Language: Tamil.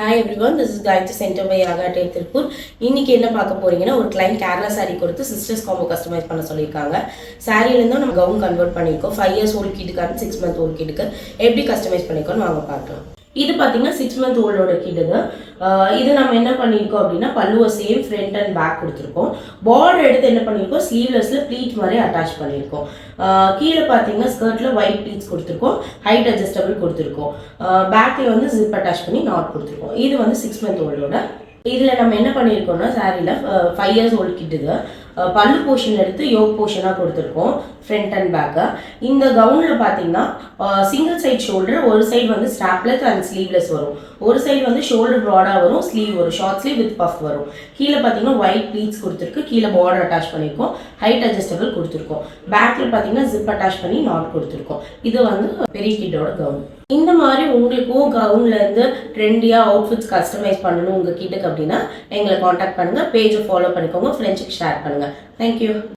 Hi everyone, this is Gayatri Center by Yaga Tail Tirupur. இன்னைக்கு என்ன பார்க்க போறீங்கன்னா ஒரு கிளைண்ட் கேரளா saree கொடுத்து சிஸ்டர்ஸ் காம்போ கஸ்டமைஸ் பண்ண சொல்லியிருக்காங்க. சாரியில இருந்து நம்ம கவுன் கன்வெர்ட் பண்ணிருக்கோம். 5 years old கிட்க்கு 6 month old கிட்க்கு எப்படி கஸ்டமைஸ் பண்ணிருக்கோம்னு வாங்க பார்க்கலாம். இது பாத்தீங்கன்னா 6 month ஓல்டோட கிட்து. இது நம்ம என்ன பண்ணிருக்கோம் அப்படின்னா பல்லுவ சேம் ஃப்ரண்ட் அண்ட் பேக் கொடுத்துருக்கோம். பார்டர் எடுத்து என்ன பண்ணிருக்கோம் ஸ்லீவ்லெஸ்ல ப்ளீட் மாதிரி அட்டாச் பண்ணிருக்கோம். கீழே பாத்தீங்கன்னா ஸ்கர்ட்ல ஒயிட் ப்ளீட்ஸ் கொடுத்துருக்கோம். ஹைட் அட்ஜஸ்டபிள் கொடுத்துருக்கோம். பேக்ல வந்து ஜிப் அட்டாச் பண்ணி நாட் கொடுத்துருக்கோம். இது வந்து 6 month ஓல்டோட. இதுல நம்ம என்ன பண்ணிருக்கோம்னா சாரியில 5 years old கிட்டுது பல்லு போர்ஷன் எடுத்து யோக் போர்ஷனாக கொடுத்துருக்கோம் ஃப்ரண்ட் அண்ட் பேக்கு. இந்த கவுனில் பார்த்தீங்கன்னா சிங்கிள் சைட் ஷோல்டர், ஒரு சைடு வந்து ஸ்ட்ராப்லெஸ் அண்ட் ஸ்லீவ்லெஸ் வரும், ஒரு சைடு வந்து ஷோல்டர் ப்ராடாக வரும், ஸ்லீவ் வரும், ஷார்ட் ஸ்லீவ் வித் பஃப் வரும். கீழே பார்த்தீங்கன்னா ஒயிட் ப்ளீட்ஸ் கொடுத்துருக்கு, கீழே பார்டர் அட்டாச் பண்ணியிருக்கோம், ஹைட் அட்ஜஸ்டபிள் கொடுத்துருக்கோம். பேக்கில் பார்த்தீங்கன்னா ஜிப் அட்டாச் பண்ணி நாட் கொடுத்துருக்கோம். இது வந்து பெரிய கிட்டோட கவுன். இந்த மாதிரி உங்களுக்கும் கவுன்லேருந்து ட்ரெண்டியாக அவுட்ஃபிட்ஸ் கஸ்டமைஸ் பண்ணணும் உங்கள் கிட்டுக்கு அப்படின்னா எங்களை காண்டாக்ட் பண்ணுங்கள், பேஜை ஃபாலோ பண்ணிக்கோங்க, ஃப்ரெண்ட்ஸுக்கு ஷேர் பண்ணுங்கள். Thank you.